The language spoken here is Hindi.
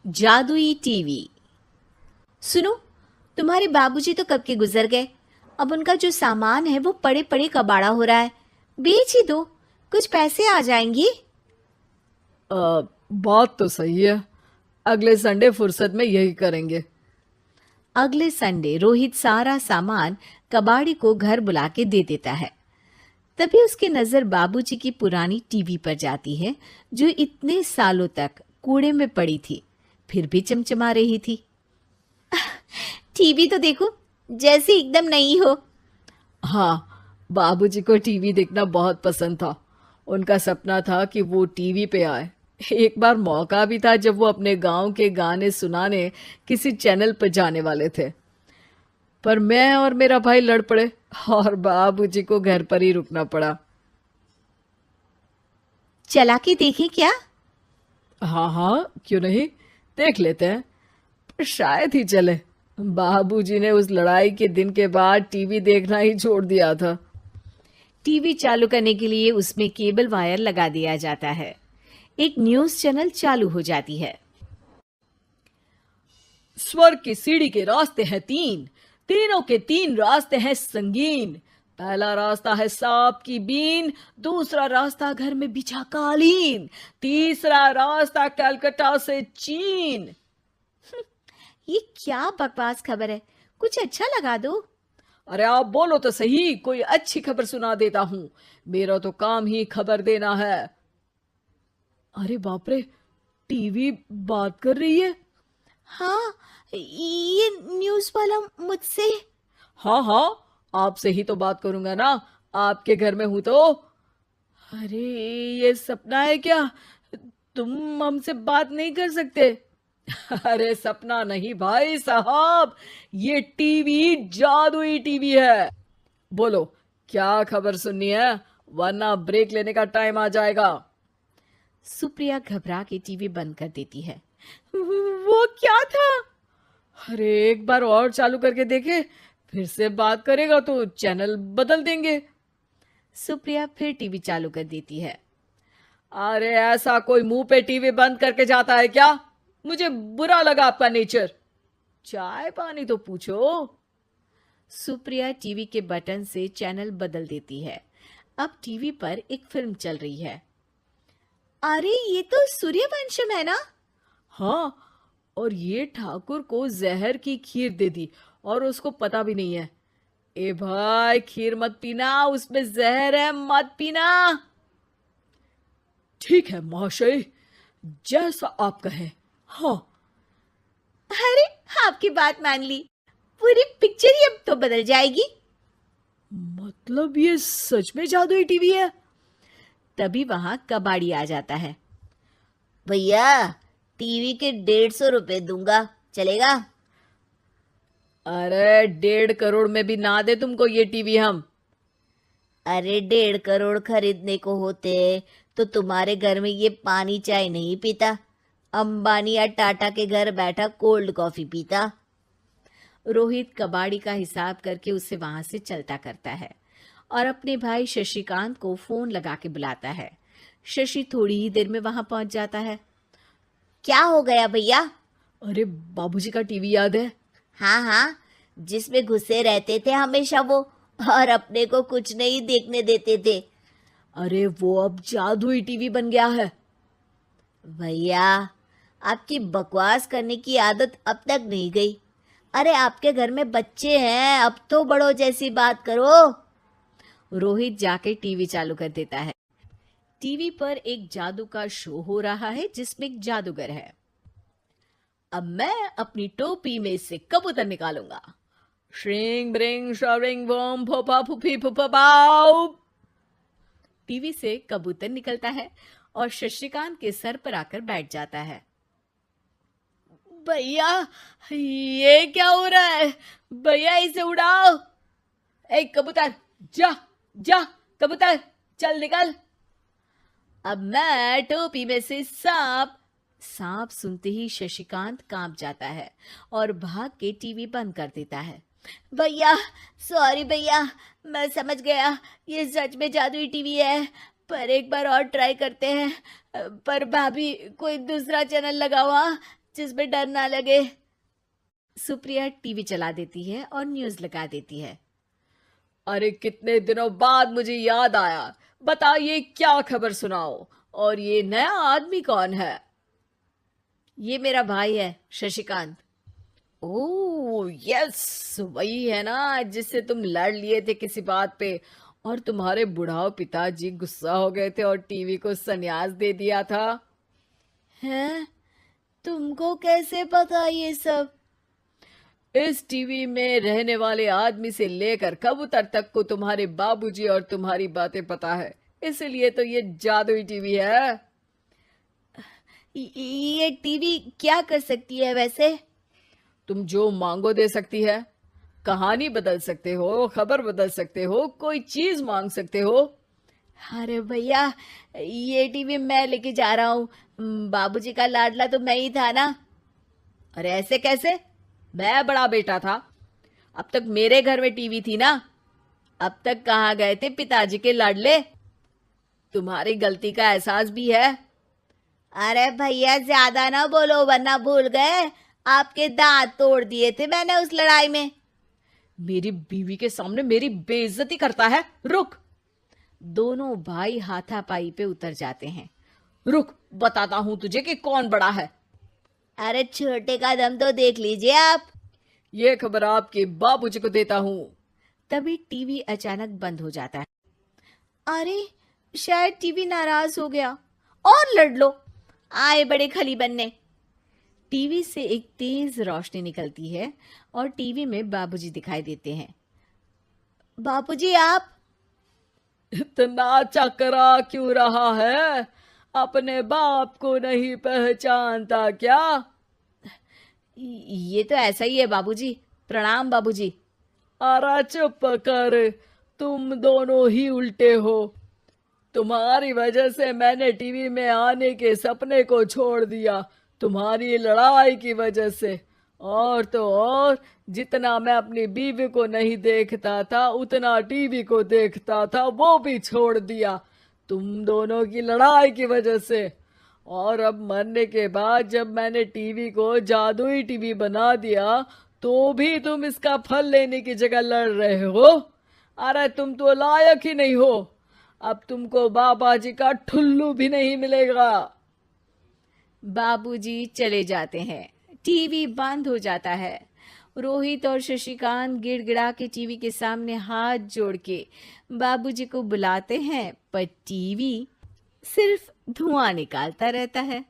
जादुई टीवी। सुनो, तुम्हारे बाबूजी तो कब के गुजर गए। अब उनका जो सामान है वो पड़े पड़े कबाड़ा हो रहा है। बेच ही दो, कुछ पैसे आ जाएंगी। बात तो सही है। अगले संडे फुर्सत में यही करेंगे। अगले संडे रोहित सारा सामान कबाड़ी को घर बुला के दे देता है। तभी उसकी नजर बाबूजी की पुरानी टीवी पर जाती है, जो इतने सालों तक कूड़े में पड़ी थी, फिर भी चमचमा रही थी। टीवी तो देखो, जैसे एकदम नई हो। हाँ, बाबूजी को टीवी देखना बहुत पसंद था। उनका सपना था कि वो टीवी पे आए। एक बार मौका भी था जब वो अपने गांव के गाने सुनाने किसी चैनल पर जाने वाले थे, पर मैं और मेरा भाई लड़ पड़े और बाबूजी को घर पर ही रुकना पड़ा। चला के देखें क्या? हाँ हाँ, क्यों नहीं, देख लेते हैं। पर शायद ही चले। बाबूजी ने उस लड़ाई के दिन के बाद टीवी देखना ही छोड़ दिया था। टीवी चालू करने के लिए उसमें केबल वायर लगा दिया जाता है। एक न्यूज चैनल चालू हो जाती है। स्वर्ग की सीढ़ी के रास्ते हैं तीन, तीनों के तीन रास्ते हैं संगीन। पहला रास्ता है सांप की बीन, दूसरा रास्ता घर में बिछा कालीन, तीसरा रास्ता कलकत्ता से चीन। ये क्या बकवास खबर है, कुछ अच्छा लगा दो। अरे आप बोलो तो सही, कोई अच्छी खबर सुना देता हूं। मेरा तो काम ही खबर देना है। अरे बाप रे, टीवी बात कर रही है। हाँ, ये न्यूज वाला मुझसे। हाँ हाँ, आपसे ही तो बात करूंगा ना, आपके घर में हूं तो। अरे, ये सपना है क्या? तुम हमसे बात नहीं कर सकते? अरे सपना नहीं भाई साहब, ये टीवी जादुई टीवी है। बोलो, क्या खबर सुननी है, वरना ब्रेक लेने का टाइम आ जाएगा। सुप्रिया घबरा के टीवी बंद कर देती है। वो क्या था? अरे एक बार और चालू करके देखे, फिर से बात करेगा तो चैनल बदल देंगे। सुप्रिया फिर टीवी चालू कर देती है। अरे ऐसा कोई मुंह पे टीवी बंद करके जाता है क्या? मुझे बुरा लगा आपका नेचर। चाय पानी तो पूछो। सुप्रिया टीवी के बटन से चैनल बदल देती है। अब टीवी पर एक फिल्म चल रही है। अरे ये तो सूर्यवंशम है ना? हाँ, और ये ठाकुर को जहर की खीर दे दी और उसको पता भी नहीं है। ए भाई, खीर मत पीना, उसमें जहर है, मत पीना। ठीक है महाशय, जैसा आप कहें। हाँ। अरे, आपकी बात मान ली, पूरी पिक्चर ही अब तो बदल जाएगी। मतलब ये सच में जादुई टीवी है? तभी वहां कबाड़ी आ जाता है। भैया, टीवी के 150 रुपए दूंगा, चलेगा? अरे 1.5 करोड़ में भी ना दे तुमको ये टीवी हम। अरे 1.5 करोड़ खरीदने को होते तो तुम्हारे घर में ये पानी चाय नहीं पीता, अंबानी या टाटा के घर बैठा कोल्ड कॉफी पीता। रोहित कबाड़ी का हिसाब करके उसे वहां से चलता करता है और अपने भाई शशिकांत को फोन लगा के बुलाता है। शशि थोड़ी ही देर में वहां पहुंच जाता है। क्या हो गया भैया? अरे बाबूजी का टीवी याद है? हाँ हाँ, जिसमें घुसे रहते थे हमेशा वो, और अपने को कुछ नहीं देखने देते थे। अरे वो अब जादुई टीवी बन गया है। भैया, आपकी बकवास करने की आदत अब तक नहीं गई। अरे आपके घर में बच्चे हैं, अब तो बड़ों जैसी बात करो। रोहित जाके टीवी चालू कर देता है। टीवी पर एक जादू का शो हो रहा है जिसमें एक जादूगर है। अब मैं अपनी टोपी में से कबूतर निकालूंगा। श्रिंग ब्रिंग शरिंग बम फोपा फुफी फुफा पाउ। टीवी से कबूतर निकलता है और शशिकांत के सर पर आकर बैठ जाता है। भैया, ये क्या हो रहा है? भैया इसे उड़ाओ। ए कबूतर, जा जा, कबूतर चल निकल। अब मैं टोपी में से सांप सुनते ही शशिकांत कांप जाता है और भाग के टीवी बंद कर देता है। भैया, सॉरी भैया, मैं समझ गया ये सच में जादुई टीवी है, पर एक बार और ट्राई करते हैं। पर भाभी, कोई दूसरा चैनल लगाओ। हाँ, जिसमें डर ना लगे। सुप्रिया टीवी चला देती है और न्यूज लगा देती है। अरे कितने दिनों बाद मुझे याद आया, बताइए क्या खबर सुनाओ। और ये नया आदमी कौन है? ये मेरा भाई है शशिकांत। ओह यस, वही है ना जिससे तुम लड़ लिए थे किसी बात पे, और तुम्हारे बुढ़ाओ पिताजी गुस्सा हो गए थे और टीवी को संन्यास दे दिया था। हैं? तुमको कैसे पता ये सब? इस टीवी में रहने वाले आदमी से लेकर कबूतर तक को तुम्हारे बाबूजी और तुम्हारी बातें पता है, इसलिए तो ये जादुई टीवी है। ये टीवी क्या कर सकती है वैसे? तुम जो मांगो दे सकती है। कहानी बदल सकते हो, खबर बदल सकते हो, कोई चीज मांग सकते हो। अरे भैया, ये टीवी मैं लेके जा रहा हूँ। बाबूजी का लाडला तो मैं ही था ना। अरे ऐसे कैसे? मैं बड़ा बेटा था, अब तक मेरे घर में टीवी थी ना। अब तक कहाँ गए थे पिताजी के लाडले? तुम्हारी गलती का एहसास भी है। अरे भैया ज्यादा ना बोलो वरना भूल गए, आपके दांत तोड़ दिए थे मैंने उस लड़ाई में। मेरी बीवी के सामने मेरी बेइज्जती करता है। रुक। दोनों भाई हाथापाई पे उतर जाते हैं। रुक, बताता हूं तुझे कि कौन बड़ा है। अरे छोटे का दम तो देख लीजिए आप। ये खबर आपके बाबूजी को देता हूं। तभी टीवी अचानक बंद हो जाता है। अरे शायद टीवी नाराज हो गया। और लड़ लो, आए बड़े खली बनने। टीवी से एक तेज रोशनी निकलती है और टीवी में बाबूजी दिखाई देते हैं। बाबूजी आप? इतना चकरा क्यों रहा है? अपने बाप को नहीं पहचानता क्या? ये तो ऐसा ही है बाबूजी। प्रणाम बाबूजी। अरे चुप कर, तुम दोनों ही उल्टे हो। तुम्हारी वजह से मैंने टीवी में आने के सपने को छोड़ दिया, तुम्हारी लड़ाई की वजह से। और तो और, जितना मैं अपनी बीवी को नहीं देखता था उतना टीवी को देखता था, वो भी छोड़ दिया तुम दोनों की लड़ाई की वजह से। और अब मरने के बाद जब मैंने टीवी को जादुई टीवी बना दिया तो भी तुम इसका फल लेने की जगह लड़ रहे हो। अरे तुम तो लायक ही नहीं हो। अब तुमको बाबा जी का ठुल्लू भी नहीं मिलेगा। बाबूजी चले जाते हैं। टीवी बंद हो जाता है। रोहित और शशिकांत गिड़गिड़ा के टीवी के सामने हाथ जोड़ के बाबूजी को बुलाते हैं, पर टीवी सिर्फ धुआं निकालता रहता है।